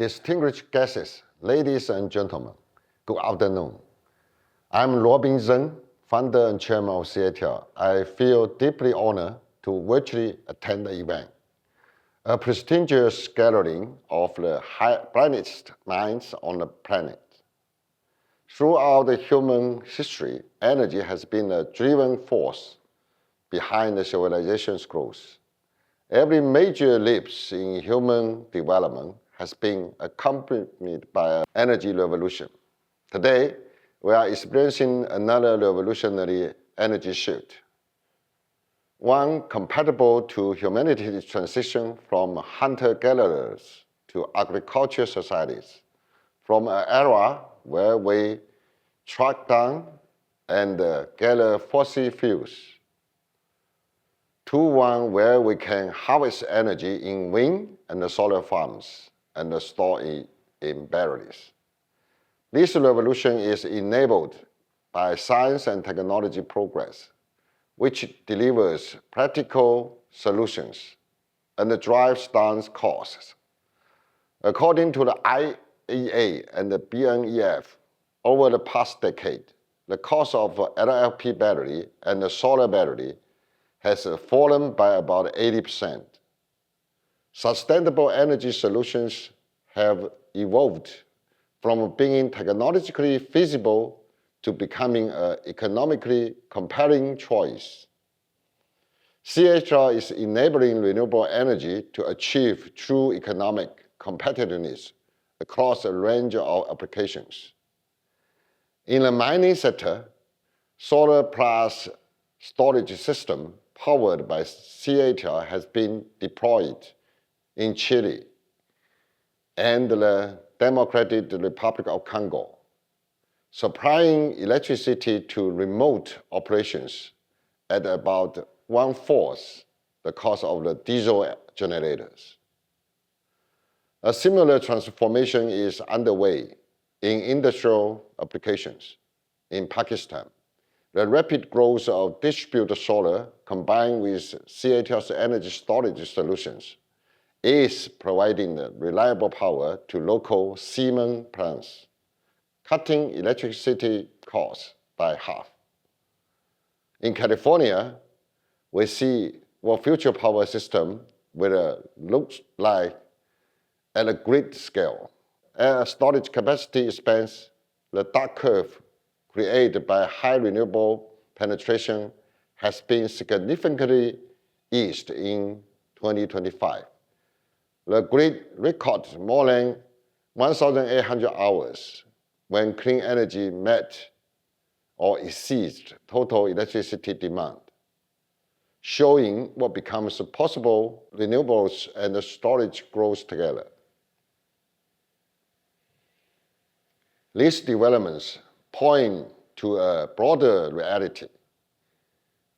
Distinguished guests, ladies and gentlemen, good afternoon. I'm Robin Zeng, founder and chairman of CATL. I feel deeply honored to virtually attend the event, a prestigious gathering of the brightest minds on the planet. Throughout the human history, energy has been a driving force behind the civilization's growth. Every major leap in human development has been accompanied by an energy revolution. Today, we are experiencing another revolutionary energy shift, one compatible to humanity's transition from hunter-gatherers to agricultural societies, from an era where we track down and gather fossil fuels, to one where we can harvest energy in wind and solar farms and store it in batteries. This revolution is enabled by science and technology progress, which delivers practical solutions and drives down costs. According to the IEA and the BNEF, over the past decade, the cost of LFP battery and the solar battery has fallen by about 80%. Sustainable energy solutions have evolved from being technologically feasible to becoming an economically compelling choice. CATL is enabling renewable energy to achieve true economic competitiveness across a range of applications. In the mining sector, solar plus storage system powered by CATL has been deployed in Chile and the Democratic Republic of Congo, supplying electricity to remote operations at about 1/4 the cost of the diesel generators. A similar transformation is underway in industrial applications in Pakistan. The rapid growth of distributed solar combined with CATL's energy storage solutions is providing reliable power to local cement plants, cutting electricity costs by half. In California, we see what future power system will look like at a grid scale. As storage capacity expands, the dark curve created by high renewable penetration has been significantly eased in 2025. The grid recorded more than 1,800 hours when clean energy met or exceeds total electricity demand, showing what becomes possible renewables and storage grows together. These developments point to a broader reality.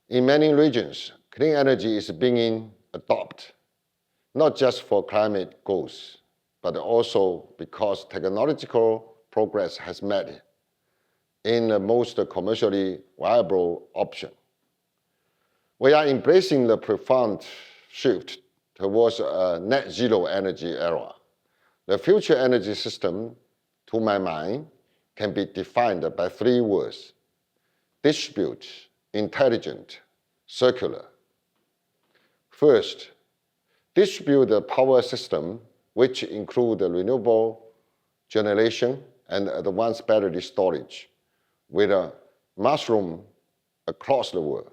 In many regions, clean energy is being adopted, not just for climate goals, but also because technological progress has made it in the most commercially viable option. We are embracing the profound shift towards a net zero energy era. The future energy system, to my mind, can be defined by 3 words: distribute, intelligent, circular. First, distribute the power system, which include renewable generation and advanced battery storage, with a mushroom across the world,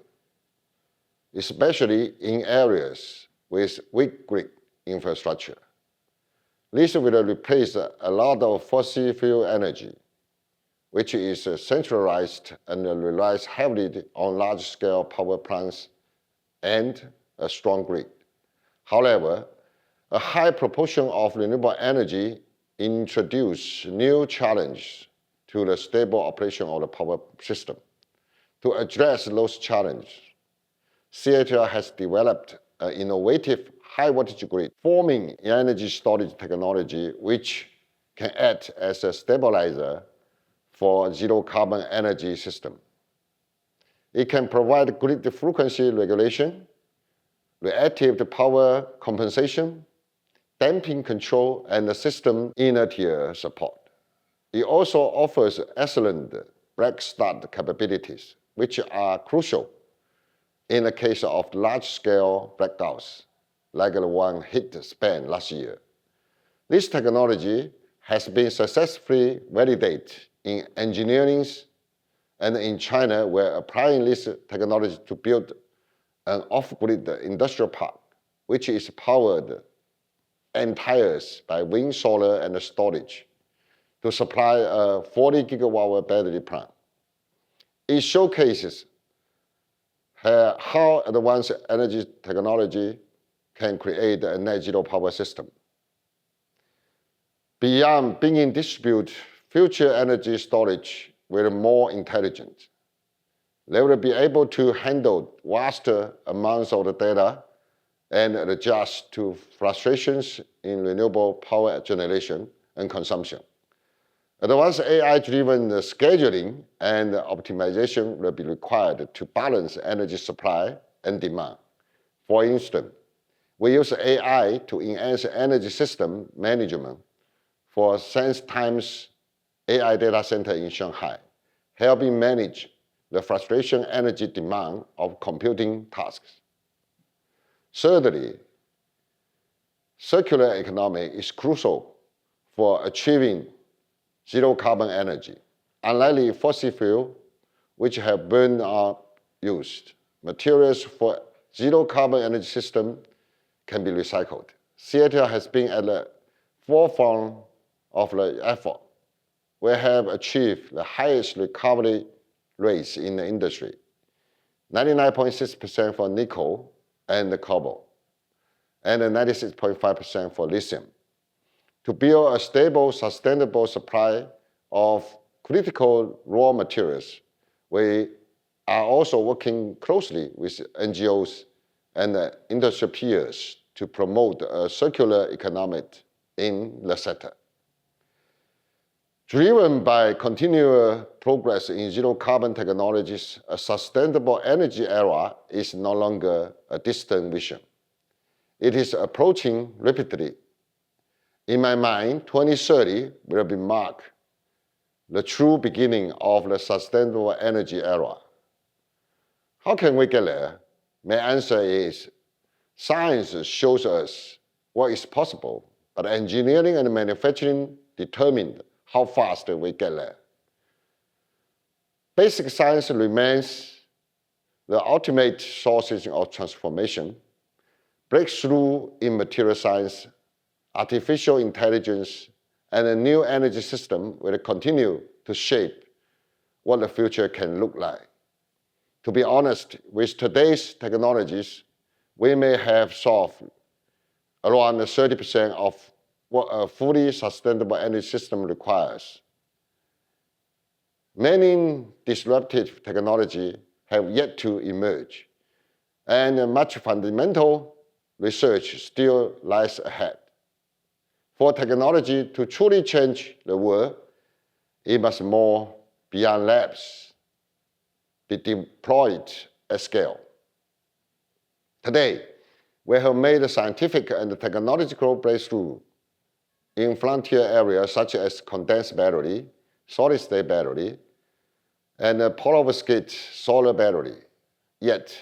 especially in areas with weak grid infrastructure. This will replace a lot of fossil fuel energy, which is centralized and relies heavily on large-scale power plants and a strong grid. However, a high proportion of renewable energy introduces new challenges to the stable operation of the power system. To address those challenges, CATL has developed an innovative high-voltage grid forming energy storage technology, which can act as a stabilizer for zero-carbon energy system. It can provide grid frequency regulation, reactive power compensation, damping control, and system inertia support. It also offers excellent break start capabilities, which are crucial in the case of large-scale blackouts, like the one hit Spain last year. This technology has been successfully validated in engineering, and in China, we're applying this technology to build an off-grid industrial park, which is powered entirely by wind, solar, and storage to supply a 40 gigawatt battery plant. It showcases how advanced energy technology can create a net zero power system. Beyond being distributed, future energy storage will be more intelligent. They will be able to handle vaster amounts of the data and adjust to fluctuations in renewable power generation and consumption. Advanced AI-driven scheduling and optimization will be required to balance energy supply and demand. For instance, we use AI to enhance energy system management for SenseTime's AI data center in Shanghai, helping manage the fluctuation energy demand of computing tasks. Thirdly, circular economy is crucial for achieving zero carbon energy. Unlike fossil fuel, which have burned or used, materials for zero carbon energy system can be recycled. CATL has been at the forefront of the effort. We have achieved the highest recovery rates in the industry, 99.6% for nickel and cobalt, and 96.5% for lithium. To build a stable, sustainable supply of critical raw materials, we are also working closely with NGOs and industry peers to promote a circular economy in the sector. Driven by continual progress in zero carbon technologies, a sustainable energy era is no longer a distant vision. It is approaching rapidly. In my mind, 2030 will be marked the true beginning of the sustainable energy era. How can we get there? My answer is, science shows us what is possible, but engineering and manufacturing determine how fast we get there. Basic science remains the ultimate source of transformation. Breakthrough in material science, artificial intelligence, and a new energy system will continue to shape what the future can look like. To be honest, with today's technologies, we may have solved around 30% of what a fully sustainable energy system requires. Many disruptive technologies have yet to emerge, and much fundamental research still lies ahead. For technology to truly change the world, it must move beyond labs, be deployed at scale. Today, we have made scientific and technological breakthrough in frontier areas such as condensed battery, solid-state battery, and perovskite solar battery. Yet,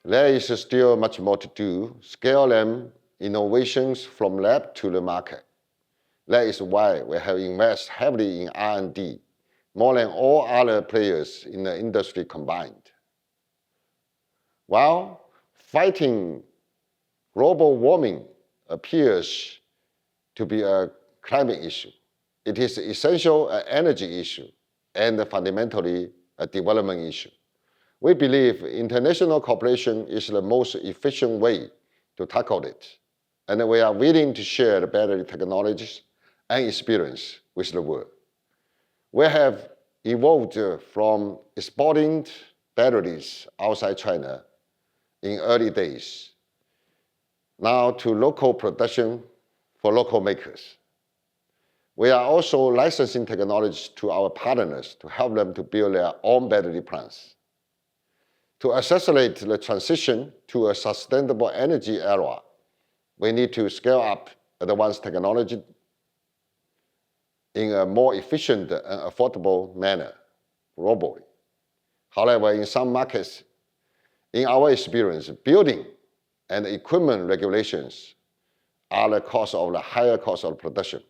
there is still much more to do, scale them innovations from lab to the market. That is why we have invested heavily in R&D, more than all other players in the industry combined. While fighting global warming appears to be a climate issue, it is essential an energy issue and fundamentally a development issue. We believe international cooperation is the most efficient way to tackle it, and we are willing to share the battery technologies and experience with the world. We have evolved from exporting batteries outside China in early days, now to local production for local makers. We are also licensing technologies to our partners to help them to build their own battery plants. To accelerate the transition to a sustainable energy era, we need to scale up advanced technology in a more efficient and affordable manner globally. However, in some markets, in our experience, building and equipment regulations are the cause of the higher cost of production.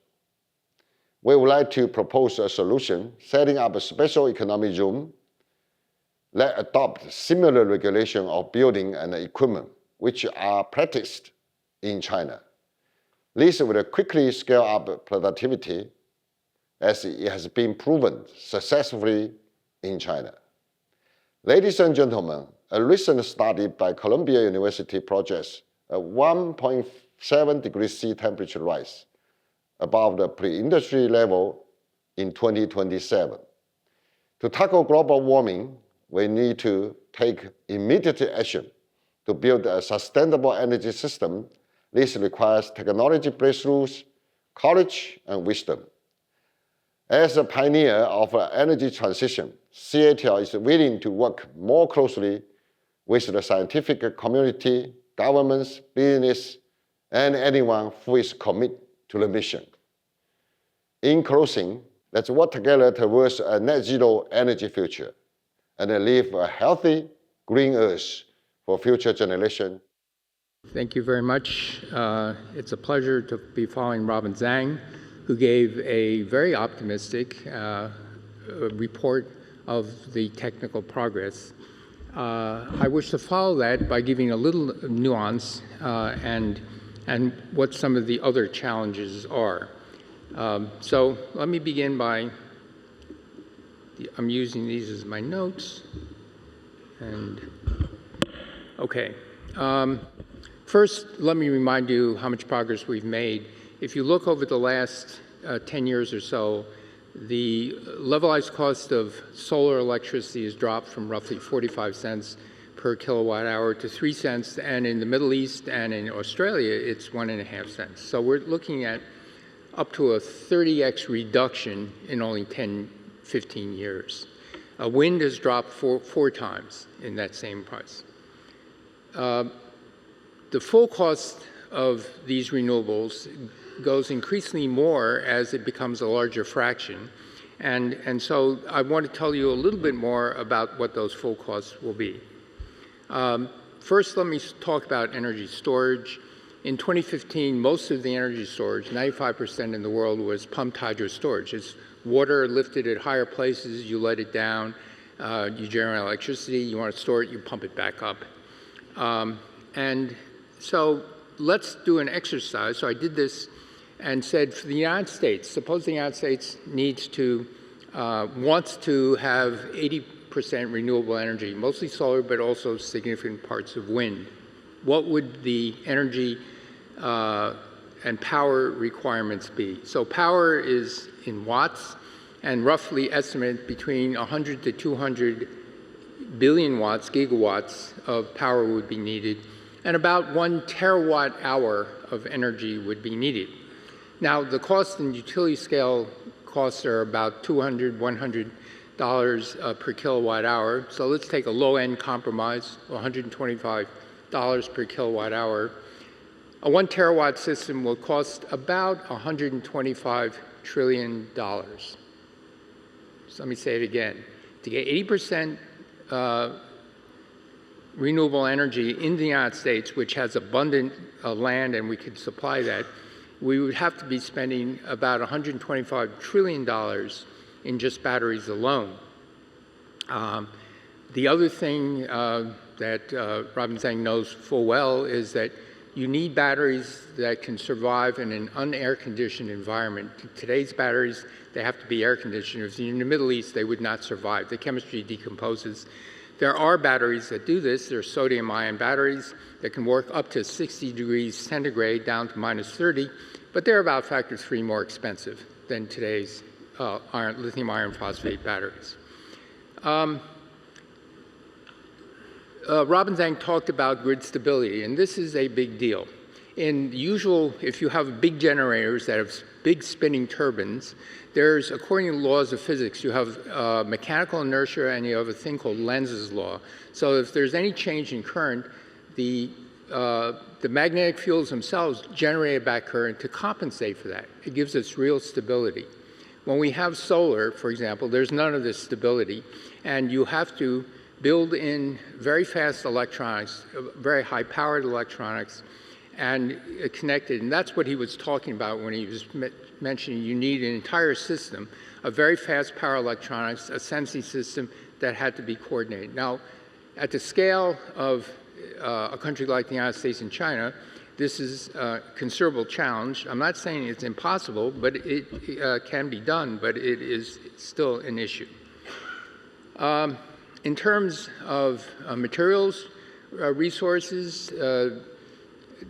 We would like to propose a solution, setting up a special economic zone that adopt similar regulation of building and equipment, which are practiced in China. This will quickly scale up productivity as it has been proven successfully in China. Ladies and gentlemen, a recent study by Columbia University projects a 1.7 degrees C temperature rise above the pre-industry level in 2027. To tackle global warming, we need to take immediate action to build a sustainable energy system. This requires technology breakthroughs, courage, and wisdom. As a pioneer of energy transition, CATL is willing to work more closely with the scientific community, governments, business, and anyone who is committed to the mission. In closing, let's work together towards a net zero energy future and leave a healthy, green earth for future generations. Thank you very much. It's a pleasure to be following Robin Zeng, who gave a very optimistic report of the technical progress. I wish to follow that by giving a little nuance and what some of the other challenges are. So let me begin by, I'm using these as my notes. And okay. First, let me remind you how much progress we've made. If you look over the last 10 years or so, the levelized cost of solar electricity has dropped from roughly 45 cents per kilowatt hour to 3 cents, and in the Middle East and in Australia, it's 1.5 cents. So we're looking at up to a 30x reduction in only 10, 15 years. Wind has dropped four times in that same price. The full cost of these renewables goes increasingly more as it becomes a larger fraction. And so I want to tell you a little bit more about what those full costs will be. First, let me talk about energy storage. In 2015, most of the energy storage, 95% in the world, was pumped hydro storage. It's water lifted at higher places, you let it down, you generate electricity, you want to store it, you pump it back up. And so let's do an exercise. So I did this and said, for the United States, suppose the United States needs to, wants to have 80% renewable energy, mostly solar, but also significant parts of wind. What would the energy and power requirements be? So power is in watts, and roughly estimate between 100 to 200 billion watts, gigawatts of power would be needed, and about 1 terawatt hour of energy would be needed. Now, the cost and utility scale costs are about $200, $100 per kilowatt hour. So let's take a low-end compromise, $125 per kilowatt hour. A 1 terawatt system will cost about $125 trillion. So let me say it again. To get 80% renewable energy in the United States, which has abundant land and we could supply that, we would have to be spending about $125 trillion in just batteries alone. The other thing that Robin Zeng knows full well is that you need batteries that can survive in an un-air-conditioned environment. Today's batteries, they have to be air-conditioned. If you're in the Middle East, they would not survive. The chemistry decomposes. There are batteries that do this. There are sodium-ion batteries that can work up to 60 degrees centigrade down to minus 30, but they're about factor 3 more expensive than today's lithium iron phosphate batteries. Robin Zeng talked about grid stability, and this is a big deal. In usual, if you have big generators that have big spinning turbines, there's, according to laws of physics, you have mechanical inertia and you have a thing called Lenz's law. So if there's any change in current, the the magnetic fields themselves generate a back current to compensate for that. It gives us real stability. When we have solar, for example, there's none of this stability, and you have to build in very fast electronics, very high-powered electronics, and connected. And that's what he was talking about when he was mentioning you need an entire system of very fast power electronics, a sensing system that had to be coordinated. Now, at the scale of a country like the United States and China, this is a considerable challenge. I'm not saying it's impossible, but it can be done, but it is still an issue. In terms of materials, resources,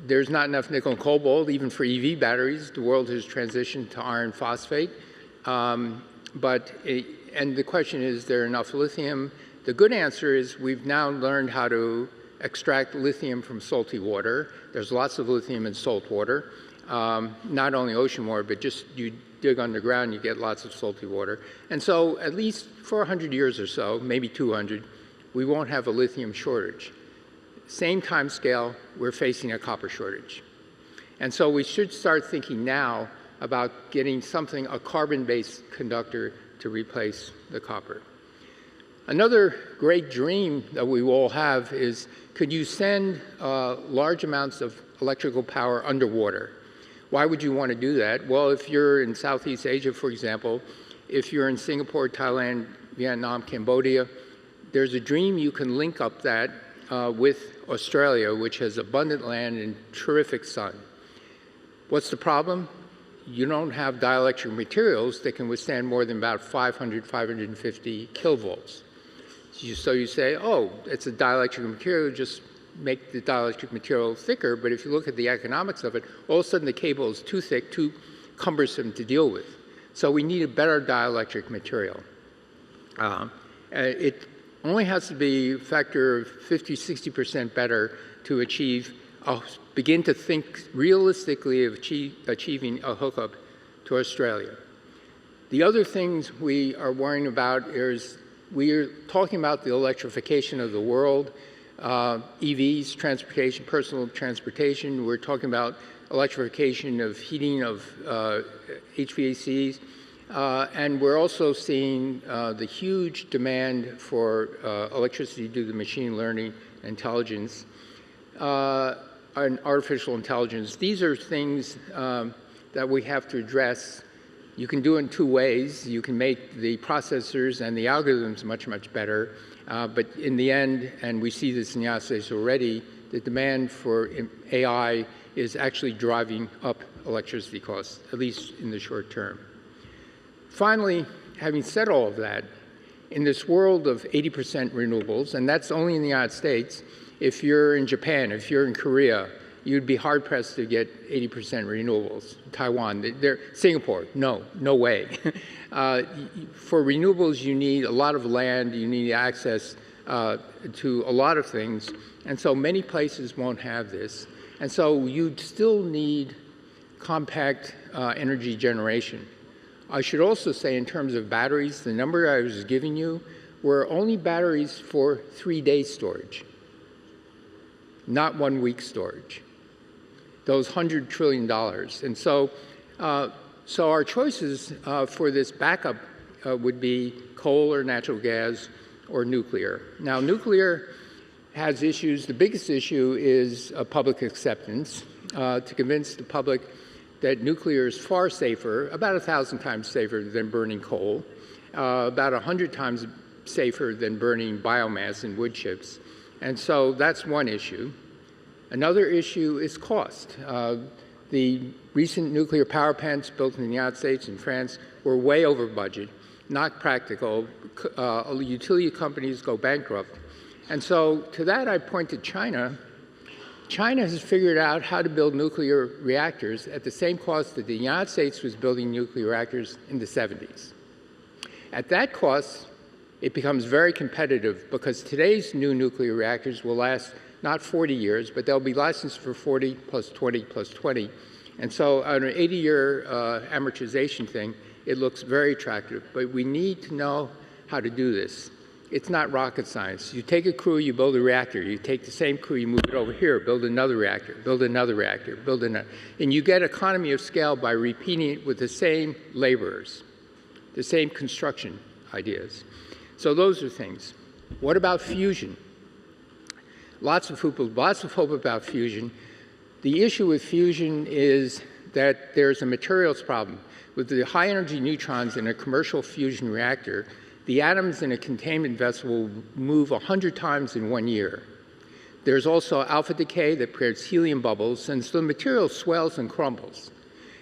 there's not enough nickel and cobalt, even for EV batteries. The world has transitioned to iron phosphate. And the question is there enough lithium? The good answer is we've now learned how to extract lithium from salty water. There's lots of lithium in salt water, not only ocean water, but just you dig underground, you get lots of salty water. And so at least for 100 years or so, maybe 200, we won't have a lithium shortage. Same time scale, we're facing a copper shortage. And so we should start thinking now about getting something, a carbon-based conductor, to replace the copper. Another great dream that we all have is, could you send large amounts of electrical power underwater? Why would you want to do that? Well, if you're in Southeast Asia, for example, if you're in Singapore, Thailand, Vietnam, Cambodia, there's a dream you can link up that with Australia, which has abundant land and terrific sun. What's the problem? You don't have dielectric materials that can withstand more than about 500, 550 kilovolts. So you say, oh, it's a dielectric material, just make the dielectric material thicker, but if you look at the economics of it, all of a sudden the cable is too thick, too cumbersome to deal with. So we need a better dielectric material. It only has to be a factor of 50, 60% better to achieve, begin to think realistically of achieving a hookup to Australia. The other things we are worrying about is we are talking about the electrification of the world, EVs, transportation, personal transportation. We're talking about electrification of heating of HVACs. And we're also seeing the huge demand for electricity due to machine learning, intelligence, and artificial intelligence. These are things that we have to address. You can do it in two ways. You can make the processors and the algorithms much, much better. But in the end, and we see this in the United States already, the demand for AI is actually driving up electricity costs, at least in the short term. Finally, having said all of that, in this world of 80% renewables, and that's only in the United States, if you're in Japan, if you're in Korea, you'd be hard-pressed to get 80% renewables. Taiwan, Singapore, no way. For renewables, you need a lot of land, you need access to a lot of things, and so many places won't have this. And so you'd still need compact energy generation. I should also say in terms of batteries, the number I was giving you were only batteries for 3-day storage, not 1-week storage. Those $100 trillion. And so, so our choices for this backup would be coal or natural gas or nuclear. Now, nuclear has issues. The biggest issue is public acceptance, to convince the public that nuclear is far safer, about 1,000 times safer than burning coal, about 100 times safer than burning biomass in wood chips. And so that's one issue. Another issue is cost. The recent nuclear power plants built in the United States and France were way over budget, not practical. Utility companies go bankrupt. And so to that I point to China. China has figured out how to build nuclear reactors at the same cost that the United States was building nuclear reactors in the 70s. At that cost, it becomes very competitive because today's new nuclear reactors will last not 40 years, but they'll be licensed for 40 plus 20 plus 20. And so on an 80-year amortization thing, it looks very attractive. But we need to know how to do this. It's not rocket science. You take a crew, you build a reactor. You take the same crew, you move it over here, build another reactor, build another reactor, build another. And you get economy of scale by repeating it with the same laborers, the same construction ideas. So those are things. What about fusion? Lots of hope about fusion. The issue with fusion is that there's a materials problem. With the high energy neutrons in a commercial fusion reactor, the atoms in a containment vessel will move 100 times in 1 year. There's also alpha decay that creates helium bubbles, and so the material swells and crumbles.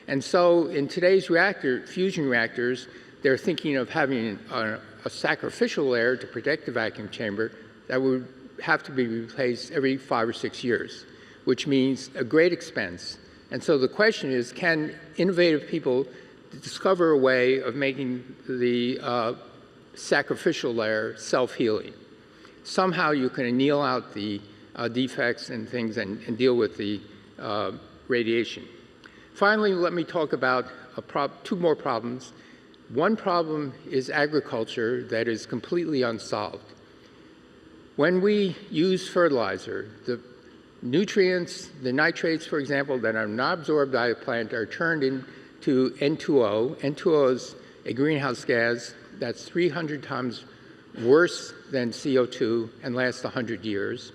And so in today's fusion reactors, they're thinking of having a sacrificial layer to protect the vacuum chamber that would have to be replaced every 5 or 6 years, which means a great expense. And so the question is, can innovative people discover a way of making the sacrificial layer self-healing? Somehow you can anneal out the defects and things and deal with the radiation. Finally, let me talk about two more problems. One problem is agriculture that is completely unsolved. When we use fertilizer, the nutrients, the nitrates, for example, that are not absorbed by the plant are turned into N2O. N2O is a greenhouse gas that's 300 times worse than CO2 and lasts 100 years.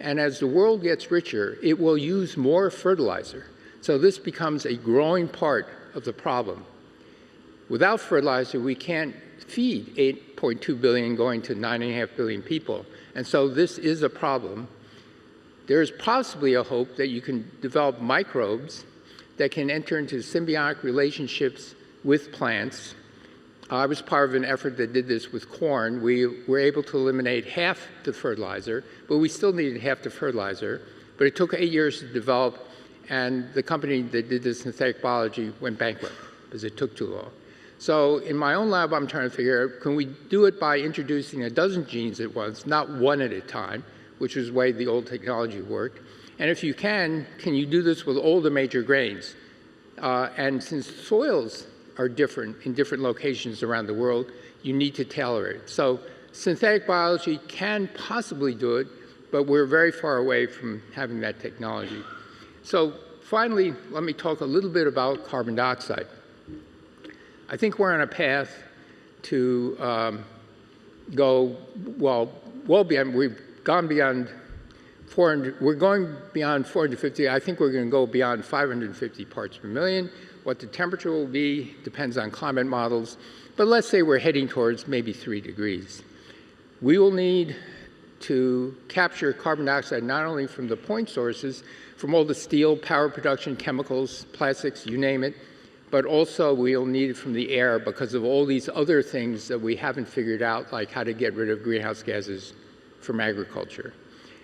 And as the world gets richer, it will use more fertilizer. So this becomes a growing part of the problem. Without fertilizer, we can't feed 8.2 billion going to 9.5 billion people. And so this is a problem. There's possibly a hope that you can develop microbes that can enter into symbiotic relationships with plants. I was part of an effort that did this with corn. We were able to eliminate half the fertilizer, but we still needed half the fertilizer. But it took 8 years to develop, and the company that did this synthetic biology went bankrupt because it took too long. So in my own lab, I'm trying to figure out, can we do it by introducing a dozen genes at once, not one at a time, which is the way the old technology worked. And if you can you do this with all the major grains? And since soils are different in different locations around the world, you need to tailor it. So synthetic biology can possibly do it, but we're very far away from having that technology. So finally, let me talk a little bit about carbon dioxide. I think we're on a path to go, well beyond, we've gone beyond 400, we're going beyond 450. I think we're going to go beyond 550 parts per million. What the temperature will be depends on climate models, but let's say we're heading towards maybe 3 degrees. We will need to capture carbon dioxide not only from the point sources, from all the steel, power production, chemicals, plastics, you name it, but also we'll need it from the air because of all these other things that we haven't figured out, like how to get rid of greenhouse gases from agriculture.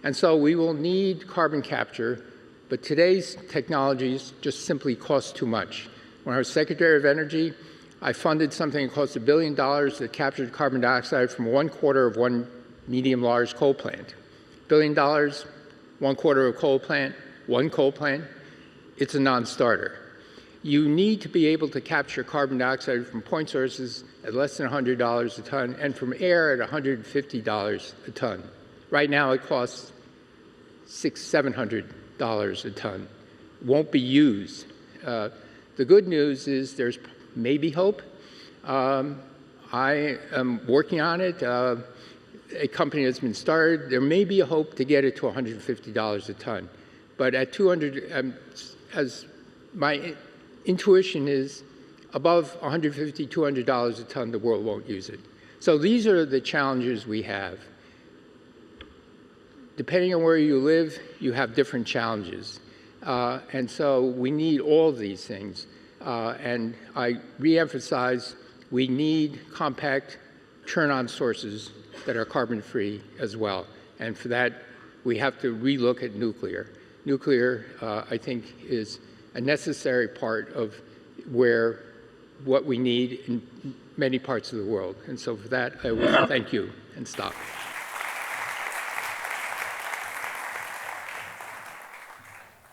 And so we will need carbon capture, but today's technologies just simply cost too much. When I was Secretary of Energy, I funded something that cost $1 billion that captured carbon dioxide from 1/4 of one medium-large coal plant. $1 billion, 1/4 of a coal plant, one coal plant, it's a non-starter. You need to be able to capture carbon dioxide from point sources at less than $100 a ton and from air at $150 a ton. Right now it costs $600, $700 a ton. Won't be used. The good news is there's maybe hope. I am working on it. A company has been started. There may be a hope to get it to $150 a ton. But at 200, as my intuition is, above $150, $200 a ton, the world won't use it. So these are the challenges we have. Depending on where you live, you have different challenges. And so we need all these things. And I reemphasize, we need compact turn-on sources that are carbon-free as well. And for that, we have to relook at nuclear. Nuclear, I think, is a necessary part of what we need in many parts of the world. And so for that, I will thank you and stop.